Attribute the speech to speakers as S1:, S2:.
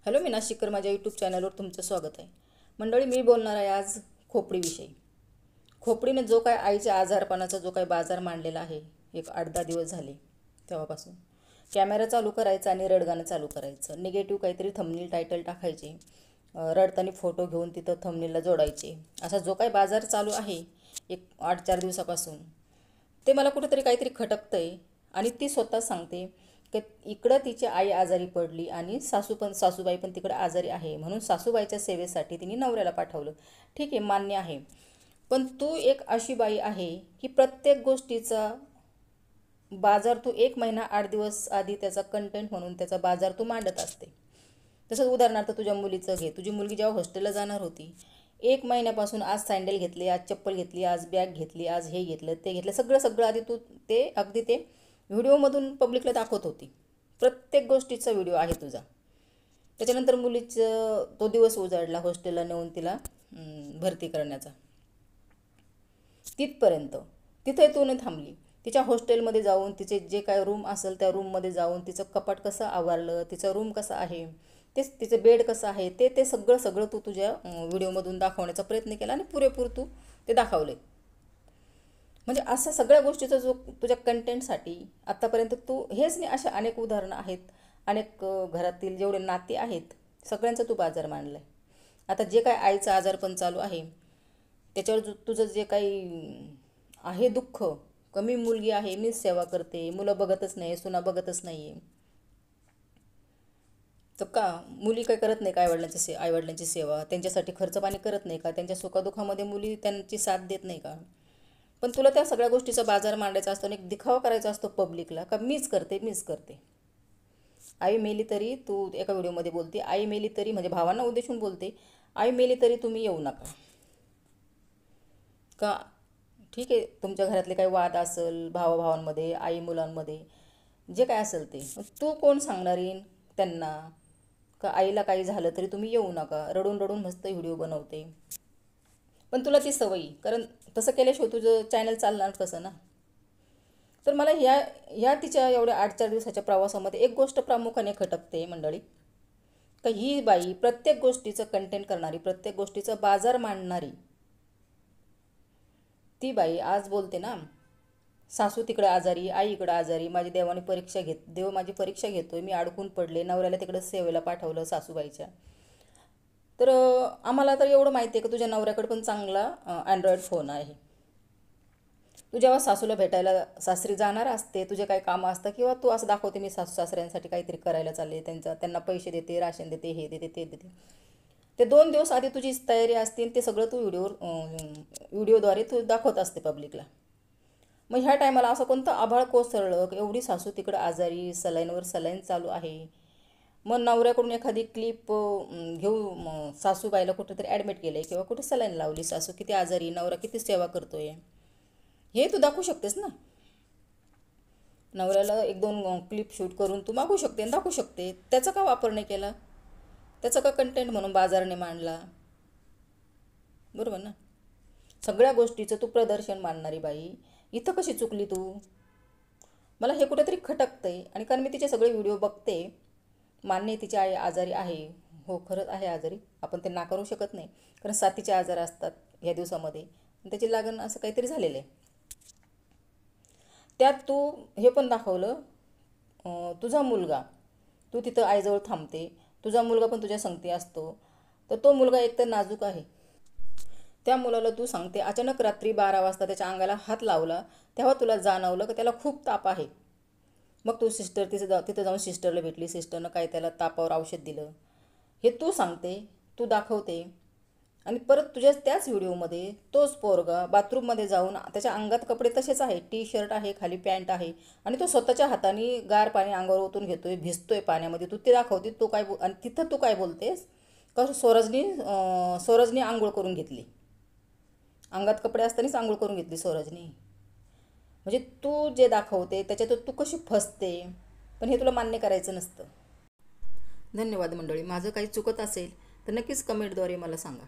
S1: Hello, मी नाशिककर. माझ्या YouTube चॅनलवर तुमचं स्वागत आहे. मंडळी, मी बोलणार आहे आज खोपडीविषयी. खोपडीने जो काय आईच्या आजारपणाचा जो काय बाजार मांडलेला आहे, एक 8-10 दिवस झाले तेव्हापासून, कॅमेरा चालू करायचा आणि रडगाणं चालू करायचं. निगेटिव्ह काहीतरी थंबनेल टायटल टाकायचे, रडताना फोटो घेऊन तिथं थंबनेलला जोडायचे. असा जो काय बाजार चालू आहे एक 8-4 दिवसापासून, ते मला कुठेतरी काहीतरी खटकतंय. आणि ती स्वतः सांगते की इकडं तिची आई आजारी पडली आणि सासूबाई पण तिकडं आजारी आहे, म्हणून सासूबाईच्या सेवेसाठी तिने नवऱ्याला पाठवलं. ठीक आहे, मान्य आहे. पण तू एक अशी बाई आहे की प्रत्येक गोष्टीचा बाजार तू 1 महिना 8 दिवस आधी त्याचा कंटेंट म्हणून त्याचा बाजार तू मांडत असते. तसंच उदाहरणार्थ तुझ्या मुलीचं घे. तुझी मुलगी जेव्हा हॉस्टेलला जाणार होती, 1 महिन्यापासून आज सँडल घेतले, आज चप्पल घेतली, आज बॅग घेतली, आज हे घेतलं, ते घेतलं, सगळं आधी तू ते अगदी ते व्हिडिओमधून पब्लिकला दाखवत होती. प्रत्येक गोष्टीचा व्हिडिओ आहे तुझा. त्याच्यानंतर मुलीचं तो दिवस उजाडला हॉस्टेलला नेऊन तिला भरती करण्याचा. तिथपर्यंत तिथे तू नाही थांबली. तिच्या हॉस्टेलमध्ये जाऊन तिचे जे काय रूम असेल त्या रूममध्ये जाऊन तिचं कपाट कसं आवरलं, तिचा रूम कसा आहे, तेच तिचं बेड कसं आहे, ते सगळं तू तुझ्या व्हिडिओमधून दाखवण्याचा प्रयत्न केला आणि पुरेपूर तू ते दाखवले. म्हणजे असं सगळ्या गोष्टीचा जो तुझ्या कंटेंटसाठी आत्तापर्यंत तू हेच नाही, अशा अनेक उदाहरणं आहेत. अनेक घरातील जेवढे नाते आहेत सगळ्यांचा तू बाजार मांडला आहे. आता जे काय आईचं आजारपण चालू आहे त्याच्यावर तुझं जे काही आहे दुःख, कमी मुलगी आहे, मीच सेवा करते, मुलं बघतच नाही, सुना बघतच नाही, तर का मुली काय करत नाही का आईवडिलांची सेवा, त्यांच्यासाठी खर्च पाणी करत नाही का, त्यांच्या सुखादुखामध्ये मुली त्यांची साथ देत नाही का? पण तुला त्या सगळ्या गोष्टीचा बाजार मांडायचा असतो आणि एक दिखावा करायचा असतो पब्लिकला का मीच करते. आई मेली तरी तू एका व्हिडिओमध्ये बोलते, आई मेली तरी म्हणजे भावांना उद्देशून बोलते, आई मेली तरी तुम्ही येऊ नका का? ठीक आहे, तुमच्या घरातले काही वाद असेल भावाभावांमध्ये, आई मुलांमध्ये, जे काय असेल ते तू कोण सांगणार येईन त्यांना का आईला काही झालं तरी तुम्ही येऊ नका. रडून रडून मस्त व्हिडिओ बनवते. पण तुला ती सवयी, कारण तसं केल्याशिवाय तुझं चॅनल चालणार कसं ना? तर मला ह्या तिच्या एवढ्या 8-4 दिवसाच्या प्रवासामध्ये एक गोष्ट प्रामुख्याने खटकते मंडळी, का ही बाई प्रत्येक गोष्टीचं कंटेंट करणारी, प्रत्येक गोष्टीचं बाजार मांडणारी ती बाई आज बोलते ना, सासू तिकडे आजारी, आई इकडं आजारी, देव माझी परीक्षा घेतोय, मी अडकून पडले, नवऱ्याला तिकडं सेवेला पाठवलं सासूबाईच्या. तर आम्हाला तर एवढं माहिती आहे की तुझ्या नवऱ्याकडे पण चांगला अँड्रॉईड फोन आहे. तू जेव्हा सासूला भेटायला सासरी जाणार असते, तुझे काही कामं असतं किंवा तू असं दाखवते मी सासू सासऱ्यांसाठी काहीतरी करायला चालले, त्यांना पैसे देते, राशन देते, हे देते, ते देते, ते 2 दिवस आधी तुझी तयारी असते, ते सगळं तू व्हिडिओद्वारे तू दाखवत असते पब्लिकला. मग ह्या टायमाला असं कोणतं आभाळ कोसळलं, एवढी सासू तिकडं आजारी, सलाईनवर सलाईन चालू आहे, मग नवऱ्याकडून एखादी क्लिप घेऊ सासूबाईला कुठेतरी ॲडमिट केलं आहे किंवा कुठे सलाईन लावली, सासू किती आजारी, नवरा किती सेवा करतोय, हे तू दाखवू शकतेस ना. नवऱ्याला 1-2 क्लिप शूट करून तू मागू शकते आणि दाखवू शकते. त्याचा का वापर नाही केला? त्याचा का कंटेंट म्हणून बाजाराने मांडला? बरोबर ना? सगळ्या गोष्टीचं तू प्रदर्शन मांडणारी बाई इथं कशी चुकली तू? मला हे कुठेतरी खटकतंय. आणि कारण मी तिचे सगळे व्हिडिओ बघते, मान्य आहे तिची आई आजारी आहे, हो खरंच आहे आजारी, आपण ते नाकारू शकत नाही, कारण साथीचे आजार असतात ह्या दिवसामध्ये, त्याची लागण असं काहीतरी झालेलं आहे. त्यात तू हे पण दाखवलं, तुझा मुलगा, तू तिथं आईजवळ थांबते, तुझा मुलगा पण तुझ्या संगती असतो, तर तो मुलगा एकतर नाजूक आहे, त्या मुलाला तू सांगते अचानक रात्री 12 वाजता त्याच्या अंगाला हात लावला तेव्हा तुला जाणवलं की त्याला खूप ताप आहे. मग तू तिथं जाऊन सिस्टरला भेटली, सिस्टरनं काय त्याला तापावर औषध दिलं, हे तू सांगते, तू दाखवते. आणि परत तुझ्या त्याच व्हिडिओमध्ये तोच पोरगा बाथरूममध्ये जाऊन त्याच्या अंगात कपडे तसेच आहे, टी शर्ट आहे, खाली पॅन्ट आहे, आणि तो स्वतःच्या हाताने गार पाणी अंगावर ओतून घेतोय, भिजतोय पाण्यामध्ये, तू ते दाखवते. आणि तिथं तू काय बोलतेस का सोरजनी आंघोळ करून घेतली, अंगात कपडे असतानाच आंघोळ करून घेतली सोरजनी. म्हणजे तू जे दाखवते त्याच्यातून तू कशी फसते, पण हे तुला मान्य करायचं नसतं. धन्यवाद मंडळी. माझं काही चुकत असेल तर नक्कीच कमेंटद्वारे मला सांगा.